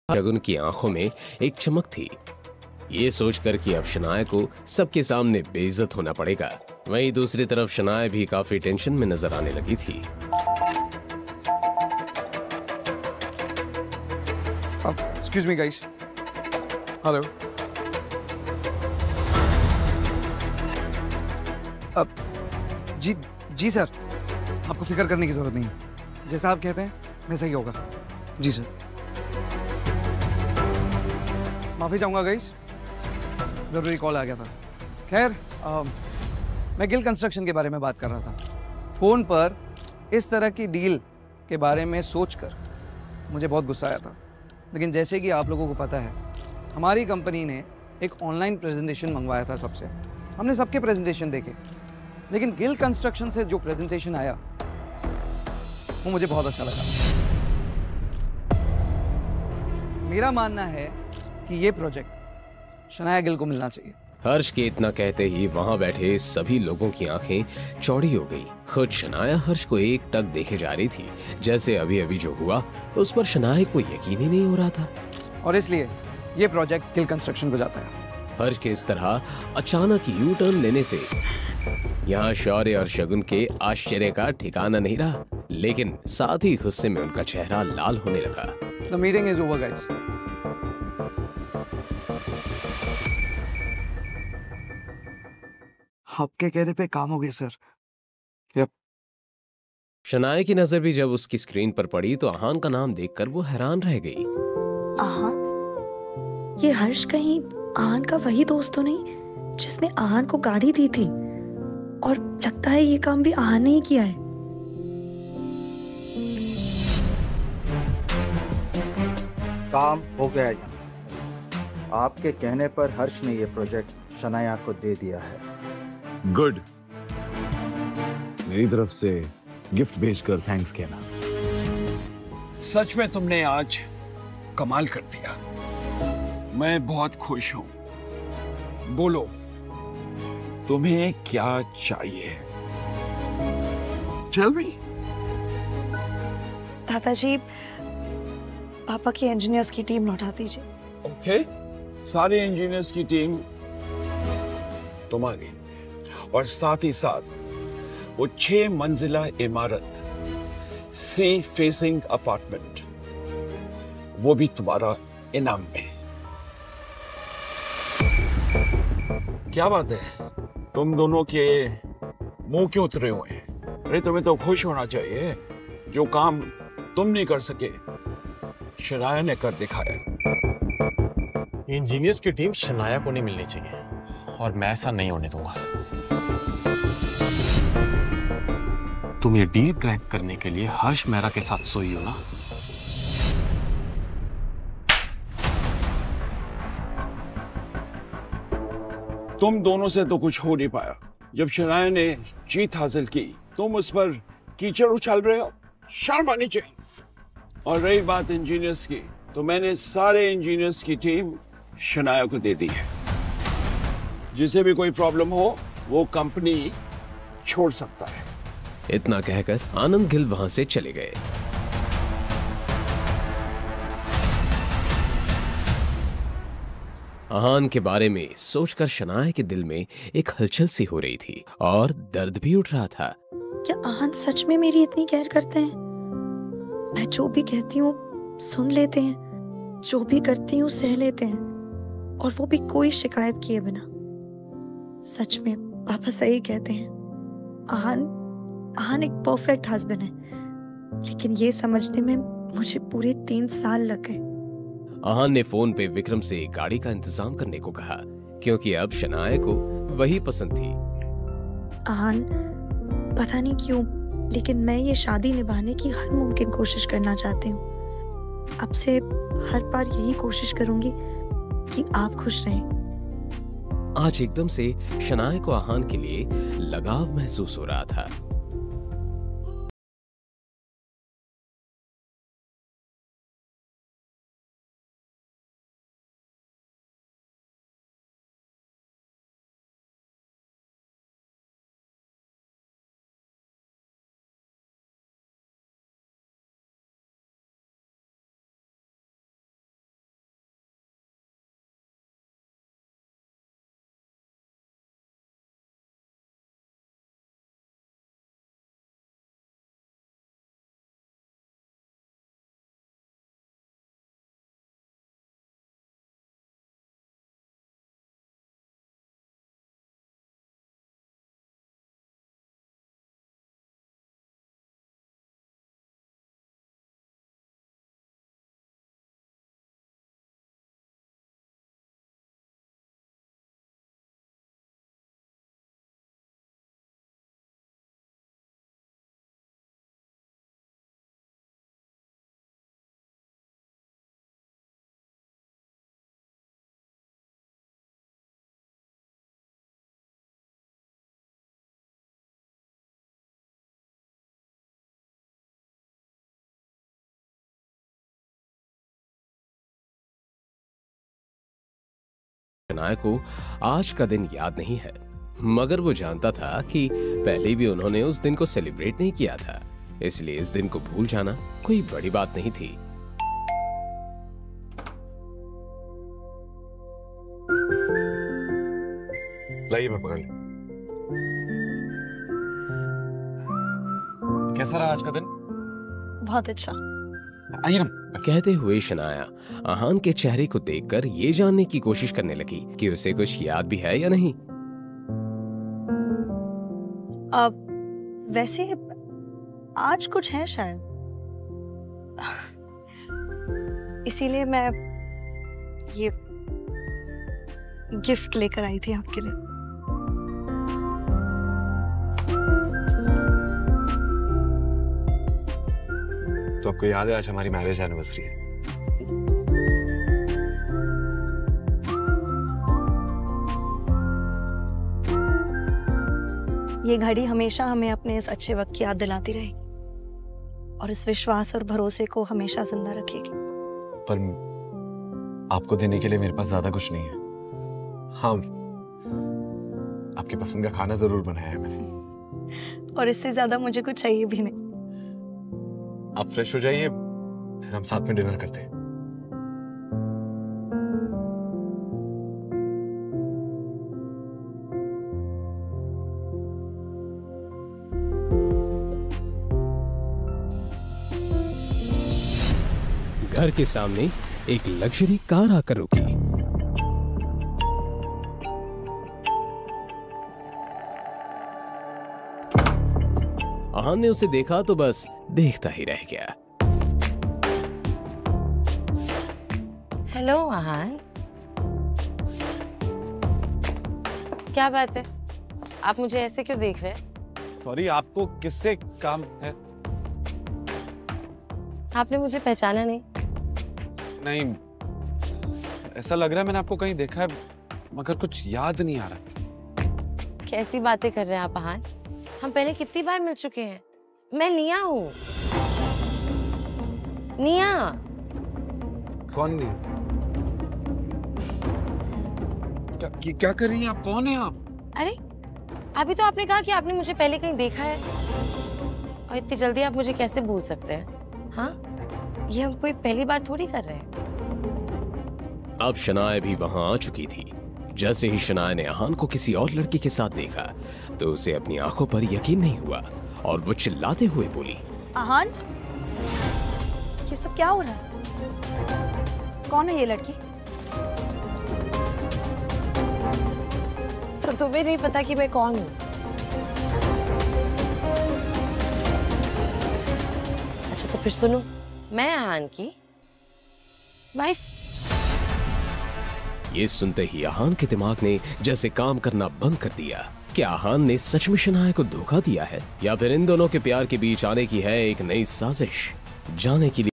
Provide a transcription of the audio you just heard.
शगुन की आंखों में एक चमक थी। ये सोचकर कि अब शनाया को सबके सामने बेइज्जत होना पड़ेगा। वहीं दूसरी तरफ शनाया भी काफी टेंशन में नजर आने लगी थी। Excuse me guys. हेलो। अब जी जी सर, आपको फिक्र करने की जरूरत नहीं है। जैसा आप कहते हैं वैसा ही होगा। जी सर। माफी चाहूंगा गाइस, जरूरी कॉल आ गया था। खैर, मैं गिल कंस्ट्रक्शन के बारे में बात कर रहा था। फोन पर इस तरह की डील के बारे में सोचकर मुझे बहुत गुस्सा आया था। लेकिन जैसे कि आप लोगों को पता है, हमारी कंपनी ने एक ऑनलाइन प्रेजेंटेशन मंगवाया था सबसे। हमने सबके प्रेजेंटेशन देखे, लेकिन गिल कंस्ट्रक्शन से जो प्रेजेंटेशन आया वो मुझे बहुत अच्छा लगा। मेरा मानना है कि ये प्रोजेक्ट शनाया गिल को मिलना चाहिए। हर्ष के इतना कहते ही वहां बैठे सभी लोगों की आंखें चौड़ी हो गई। खुद शनाया हर्ष को एक टक देखे जा रही थी, जैसे अभी अभी जो हुआ उस पर शनाया को यकीन ही नहीं हो रहा था। और इसलिए ये प्रोजेक्ट गिल कंस्ट्रक्शन को जाता है। हर्ष के इस तरह अचानक यू टर्न लेने से यहाँ शौर्य और शगुन के आश्चर्य का ठिकाना नहीं रहा, लेकिन साथ ही गुस्से में उनका चेहरा लाल होने लगा। The meeting is over guys. आपके कहने पे काम हो गया सर। यप। शनाया की नजर भी जब उसकी स्क्रीन पर पड़ी तो आहान का नाम देखकर वो हैरान रह गई। आहान? ये हर्ष कहीं आहान का वही दोस्त तो नहीं जिसने आहान को गाड़ी दी थी? और लगता है ये काम भी आहान ने ही किया है। काम हो गया यहाँ। आपके कहने पर हर्ष ने ये प्रोजेक्ट शनाया को दे दिया है। गुड। मेरी तरफ से गिफ्ट भेजकर थैंक्स कहना। सच में तुमने आज कमाल कर दिया। मैं बहुत खुश हूं। बोलो, तुम्हें क्या चाहिए? Tell me. दादाजी, पापा की इंजीनियर्स की टीम लौटा दीजिए। ओके, सारे इंजीनियर्स की टीम तुम्हारी, और साथ ही साथ वो 6 मंजिला इमारत, सी फेसिंग अपार्टमेंट, वो भी तुम्हारा इनाम में। क्या बात है, तुम दोनों के मुंह क्यों उतरे हुए हैं? अरे तुम्हें तो खुश होना चाहिए। जो काम तुम नहीं कर सके, शनाया ने कर दिखाया। इंजीनियर्स की टीम शनाया को नहीं मिलनी चाहिए, और मैं ऐसा नहीं होने दूंगा। तुम ये डील क्रैक करने के लिए हर्ष मेहरा के साथ सोई हो ना? तुम दोनों से तो कुछ हो नहीं पाया। जब शनाया ने जीत हासिल की, तुम उस पर कीचड़ उछाल रहे हो। शर्म आनी चाहिए। और रही बात इंजीनियर्स की, तो मैंने सारे इंजीनियर्स की टीम शनाया को दे दी है। जिसे भी कोई प्रॉब्लम हो, वो कंपनी छोड़ सकता है। इतना कहकर आनंद गिल वहां से चले गए। आहान के बारे में सोचकर शनाया के दिल में एक हलचल सी हो रही थी और दर्द भी उठ रहा था। क्या आहान सच में मेरी इतनी केयर करते हैं? मैं जो भी कहती हूँ सुन लेते हैं, जो भी करती हूँ सह लेते हैं, और वो भी कोई शिकायत किए बिना। सच में पापा सही कहते हैं। आहान एक परफेक्ट हस्बैंड है, लेकिन ये समझने में मुझे पूरे 3 साल लग गए। आहान ने फोन पे विक्रम से गाड़ी का इंतजाम करने को कहा, क्योंकि अब शनाया को वही पसंद थी। आहान, पता नहीं क्यों, लेकिन मैं ये शादी निभाने की हर मुमकिन कोशिश करना चाहती हूँ। अब से हर बार यही कोशिश करूंगी कि आप खुश रहें। आज एकदम से शनाया को आहान के लिए लगाव महसूस हो रहा था। शनाया को आज का दिन याद नहीं है, मगर वो जानता था कि पहले भी उन्होंने उस दिन को सेलिब्रेट नहीं किया था, इसलिए इस दिन को भूल जाना कोई बड़ी बात नहीं थी। लाइए मैं पकड़। कैसा रहा आज का दिन? बहुत अच्छा। आइए ना। कहते हुए शनाया आहान के चेहरे को देखकर ये जानने की कोशिश करने लगी कि उसे कुछ याद भी है या नहीं। अब वैसे आज कुछ है शायद, इसीलिए मैं ये गिफ्ट लेकर आई थी आपके लिए। तो आपको याद है आज हमारी मैरिज एनिवर्सरी है? ये घड़ी हमेशा हमें अपने इस अच्छे वक्त की याद दिलाती रहेगी और इस विश्वास और भरोसे को हमेशा जिंदा रखेगी। पर आपको देने के लिए मेरे पास ज्यादा कुछ नहीं है। हाँ, आपकी पसंद का खाना जरूर बनाया है मैंने। और इससे ज्यादा मुझे कुछ चाहिए भी नहीं। आप फ्रेश हो जाइए, फिर हम साथ में डिनर करते हैं। घर के सामने एक लग्जरी कार आकर रुकी। आहान ने उसे देखा तो बस देखता ही रह गया। हेलो आहान, क्या बात है? आप मुझे ऐसे क्यों देख रहे हैं? सॉरी, आपको किससे काम है? आपने मुझे पहचाना नहीं? नहीं, ऐसा लग रहा है मैंने आपको कहीं देखा है, मगर कुछ याद नहीं आ रहा। कैसी बातें कर रहे हैं आप आहान? हम पहले कितनी बार मिल चुके हैं। मैं निया हूँ। निया। कौन नहीं? क्या कर रही हैं आप? कौन है आप? अरे अभी तो आपने कहा कि आपने मुझे पहले कहीं देखा है, और इतनी जल्दी आप मुझे कैसे भूल सकते हैं? हाँ, ये हम कोई पहली बार थोड़ी कर रहे हैं। अब शनाया भी वहां आ चुकी थी। जैसे ही शनाया ने आहान को किसी और लड़के के साथ देखा तो उसे अपनी आंखों पर यकीन नहीं हुआ और वो चिल्लाते हुए बोली, आहान, ये सब क्या हो रहा है? कौन है ये लड़की? तो तुम्हें नहीं पता कि मैं कौन हूँ? अच्छा तो फिर सुनो, मैं आहान की वाइफ। ये सुनते ही आहान के दिमाग ने जैसे काम करना बंद कर दिया। क्या आहान ने सच में शनाया को धोखा दिया है या फिर इन दोनों के प्यार के बीच आने की है एक नई साजिश? जाने के लिए